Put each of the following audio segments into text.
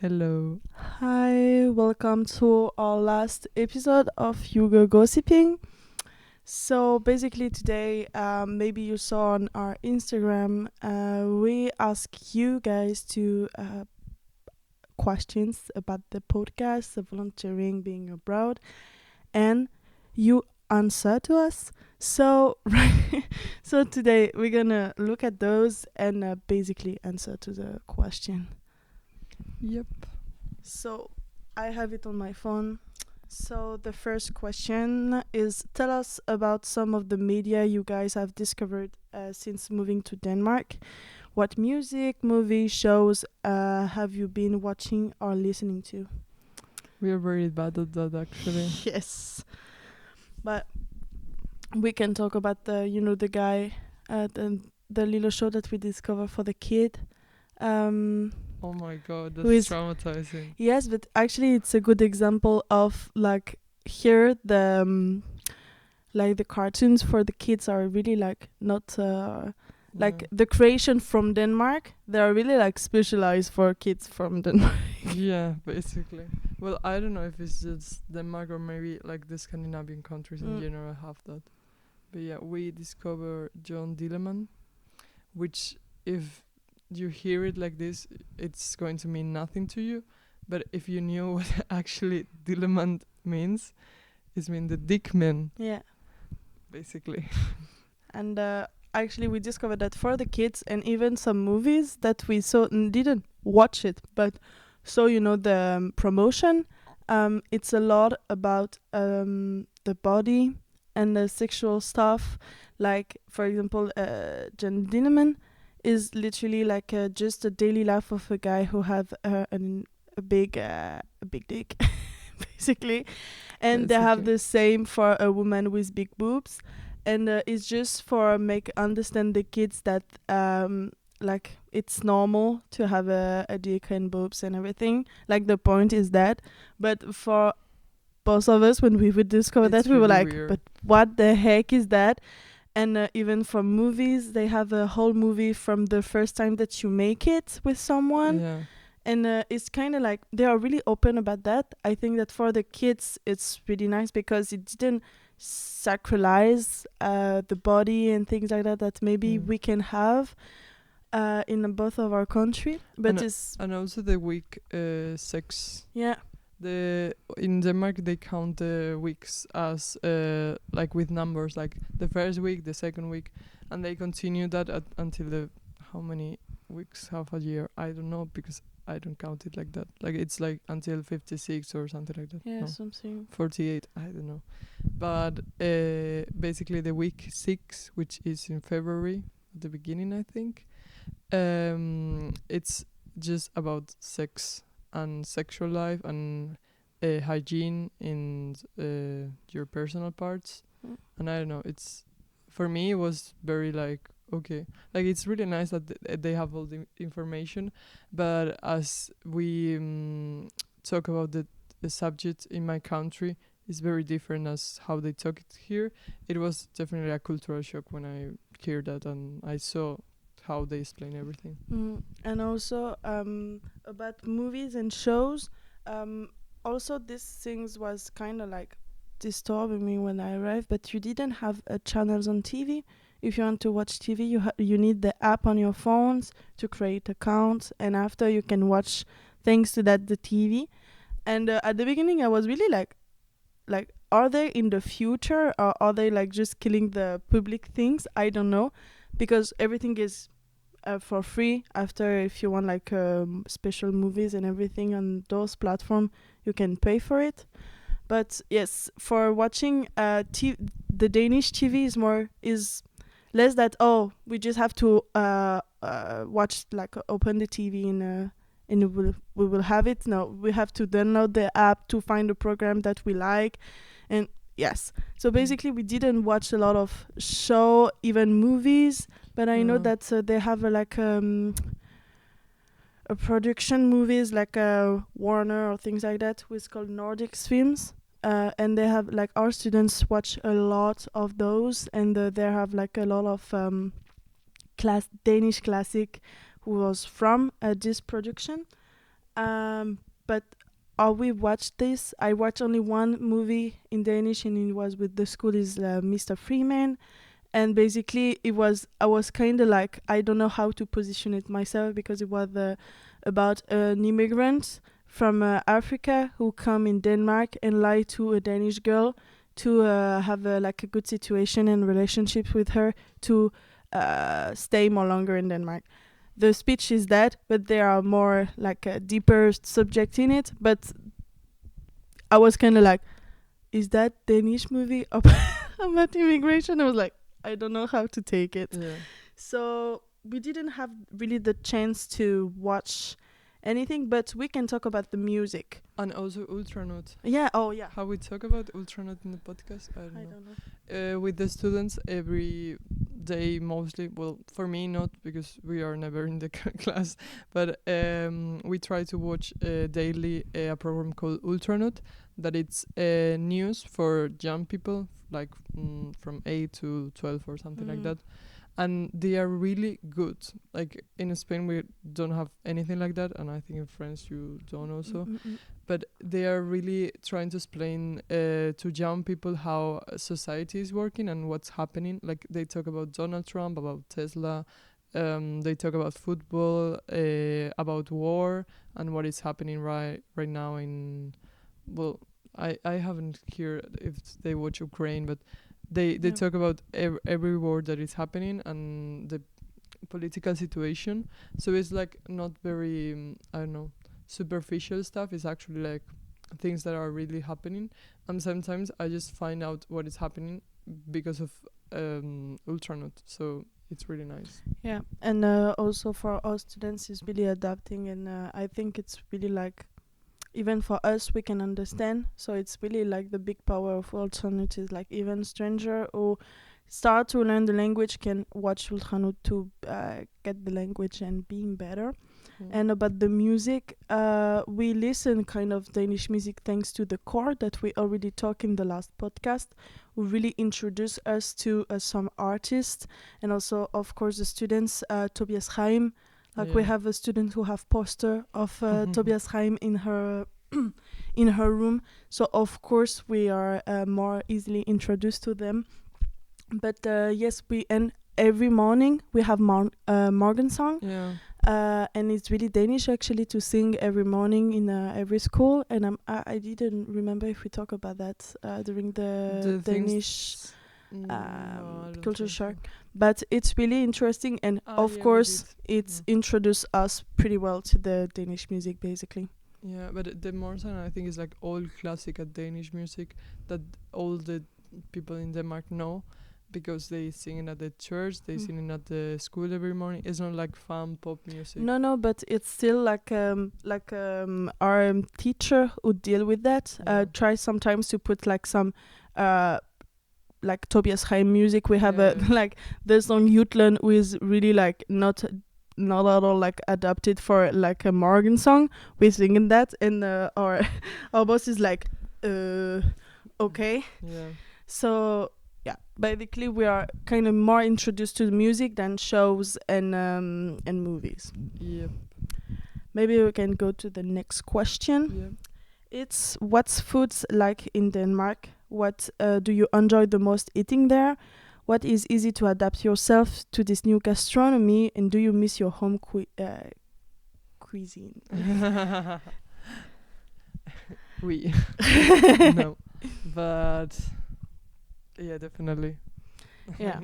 Hello. Hi, welcome to our last episode of Hygge Gossiping. So basically today, maybe you saw on our Instagram, we ask you guys to questions about the podcast, the volunteering, being abroad, and you answer to us. So so today we're gonna look at those and basically answer to the question. Yep. So I have it on my phone. So the first question is, tell us about some of the media you guys have discovered since moving to Denmark. What music, movies, shows have you been watching or listening to? We are very bad at that actually. Yes, but we can talk about the guy, the little show that we discovered for the kid. Oh my god, Who that's is traumatizing. Yes, but actually it's a good example of like here the cartoons for the kids are really like not like Yeah. the creation from Denmark. They are really like specialized for kids from Denmark. Yeah, basically. Well, I don't know if it's just Denmark or maybe like the Scandinavian countries in Mm. general have that. But yeah, we discovered John Dilleman, which if you hear it like this, it's going to mean nothing to you. But if you knew what actually Dilleman means, it means the dick man, Yeah, basically. and actually we discovered that for the kids and even some movies that we saw didn't watch it, but so the promotion. It's a lot about the body and the sexual stuff. Like for example, Jen Dineman is literally like just a daily life of a guy who have a big dick, basically, and they have Basically. the same for a woman with big boobs, and it's just for make understand the kids that like it's normal to have a dick and boobs and everything. Like the point is that, but for both of us when we would discover that It's we were really like, weird. but what the heck is that? And even for movies, they have a whole movie from the first time that you make it with someone, Yeah. and it's kind of like they are really open about that. I think that for the kids it's really nice because it didn't sacralize the body and things like that maybe Mm. we can have in both of our country, but And it's and also the week sex. yeah. The in Denmark they count the weeks as like with numbers, like the first week, the second week, and they continue that until the how many weeks, half a year. I don't know because I don't count it like that. Like it's like until 56 or something like that. Yeah, No, something. 48. I don't know. But basically the week 6, which is in February at the beginning, I think. It's just about sex and sexual life and hygiene in your personal parts. Mm. And I don't know, it's for me it was very like okay, like it's really nice that they have all the information, but as we talk about the subject in my country is very different as how they talk it here. It was definitely a cultural shock when I heard that and I saw how they explain everything. And also about movies and shows, also these things was kind of like disturbing me when I arrived, but you didn't have channels on TV. If you want to watch TV, you need the app on your phones to create accounts, and after you can watch thanks to that the TV. And at the beginning I was really like are they in the future or are they like just killing the public things? I don't know, because everything is for free. After, if you want like special movies and everything on those platforms, you can pay for it. But yes, for watching the Danish TV is less that, oh, we just have to watch, like open the TV and we will have it. No, we have to download the app to find a program that we like. And yes, so basically we didn't watch a lot of show, even movies, but I know that they have a production movies like Warner or things like that, which is called Nordic Films. And they have like our students watch a lot of those, and they have like a lot of Danish classic who was from this production. But we watched this. I watched only one movie in Danish, and it was with the school is Mr. Freeman. And basically, I was kind of like, I don't know how to position it myself, because it was about an immigrant from Africa who come in Denmark and lie to a Danish girl to have like a good situation and relationship with her to stay more longer in Denmark. The speech is that, but there are more like a deeper subject in it. But I was kind of like, is that Danish movie about immigration? I was like, I don't know how to take it. Yeah. So we didn't have really the chance to watch anything, but we can talk about the music. And also Ultranote. Yeah, oh yeah. How we talk about Ultranote in the podcast? I don't know. With the students every day mostly. Well, for me not, because we are never in the class. But we try to watch daily a program called Ultranote. That it's news for young people, like from 8 to 12 or something like that. And they are really good. Like in Spain we don't have anything like that, and I think in France you don't also. But they are really trying to explain to young people how society is working and what's happening. Like they talk about Donald Trump, about Tesla, they talk about football, about war, and what is happening right now in, well, I haven't heard if they watch Ukraine, but they talk about every war that is happening and the political situation. So it's like not very I don't know, superficial stuff. It's actually like things that are really happening, and sometimes I just find out what is happening because of Ultranote. So it's really nice. Yeah, and also for our students is really adapting, and I think it's really like, even for us we can understand. So it's really like the big power of Ultranote is like even stranger who start to learn the language can watch Ultranote to get the language and being better. And about the music, we listen kind of Danish music thanks to the core that we already talked in the last podcast, who really introduced us to some artists, and also of course the students, Tobias Heim. Like we have a student who have poster of Tobias Heim in her in her room. So of course we are more easily introduced to them. But yes, we end every morning we have morgen song. Yeah. And it's really Danish actually to sing every morning in every school. And I didn't remember if we talk about that during the Danish culture shock. So. But it's really interesting, and of course it's introduced us pretty well to the Danish music basically. Yeah, but the morgen I think is like all classic Danish music that all the people in Denmark know, because they sing it at the church, they sing it at the school every morning. It's not like fun pop music. No, but it's still like our teacher who deal with that try sometimes to put like some like Tobias Heim music. We have like the song Jutland, who is really like not at all like adapted for like a morgen song. We singing that, and our boss is like okay. Yeah. So yeah, basically we are kind of more introduced to the music than shows and movies. Yep. Maybe we can go to the next question. Yep. It's what's foods like in Denmark? What do you enjoy the most eating there? What is easy to adapt yourself to this new gastronomy? And do you miss your home cuisine? Oui. No. But yeah, definitely. Yeah.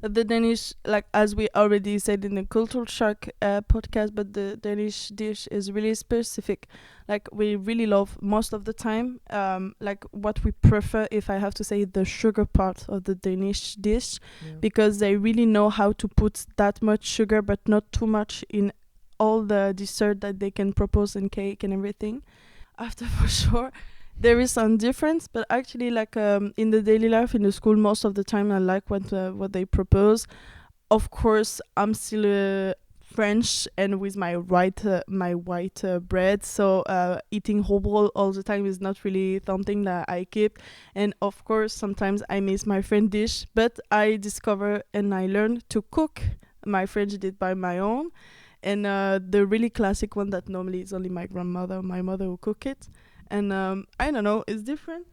The Danish, like as we already said in the Cultural Shock podcast, but the Danish dish is really specific. Like we really love most of the time, like what we prefer, if I have to say, the sugar part of the Danish dish, because they really know how to put that much sugar, but not too much in all the dessert that they can propose in cake and everything. After for sure. There is some difference, but actually, like in the daily life in the school, most of the time I like what they propose. Of course, I'm still French and with my white bread, so eating whole bread all the time is not really something that I keep. And of course, sometimes I miss my French dish, but I discover and I learn to cook my French dish by my own. and the really classic one that normally is only my grandmother, my mother who cook it. And I don't know, it's different,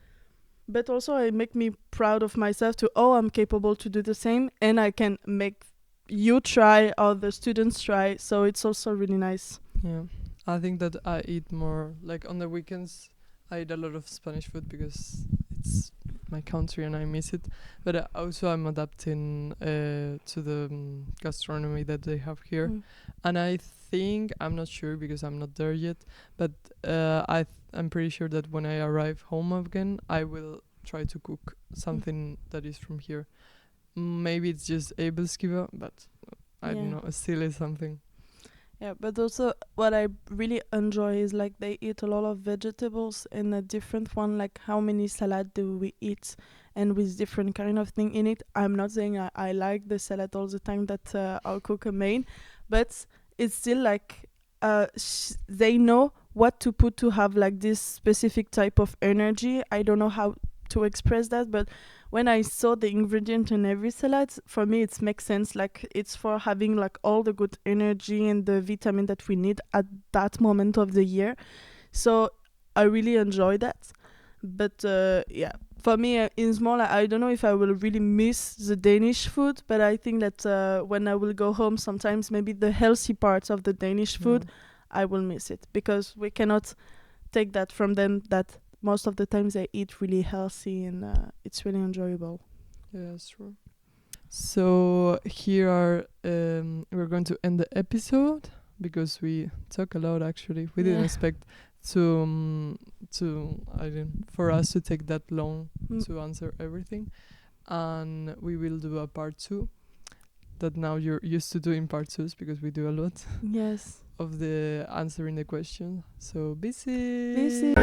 but also it make me proud of myself to, oh, I'm capable to do the same, and I can make you try or the students try. So it's also really nice. Yeah, I think that I eat more like on the weekends. I eat a lot of Spanish food because it's my country and I miss it. But also I'm adapting to the gastronomy that they have here, and I think I'm not sure because I'm not there yet. But I'm pretty sure that when I arrive home again, I will try to cook something that is from here. Maybe it's just Abelskiva, but I don't know. Still is something. Yeah, but also what I really enjoy is like they eat a lot of vegetables in a different one. Like how many salad do we eat, and with different kind of thing in it. I'm not saying I like the salad all the time that our cook made, but it's still like they know what to put to have like this specific type of energy. I don't know how to express that, but when I saw the ingredient in every salad, for me it makes sense. Like it's for having like all the good energy and the vitamin that we need at that moment of the year. So I really enjoy that. But yeah, for me it's more like I don't know if I will really miss the Danish food, but I think that when I will go home, sometimes maybe the healthy parts of the Danish food, I will miss it because we cannot take that from them. That most of the times they eat really healthy, and it's really enjoyable. Yeah, that's true. So here are we're going to end the episode because we talk a lot. Actually, we didn't expect to I didn't for us to take that long to answer everything, and we will do a part 2. That now you're used to doing part 2s because we do a lot. Yes. Of the answering the question. So busy. Busy.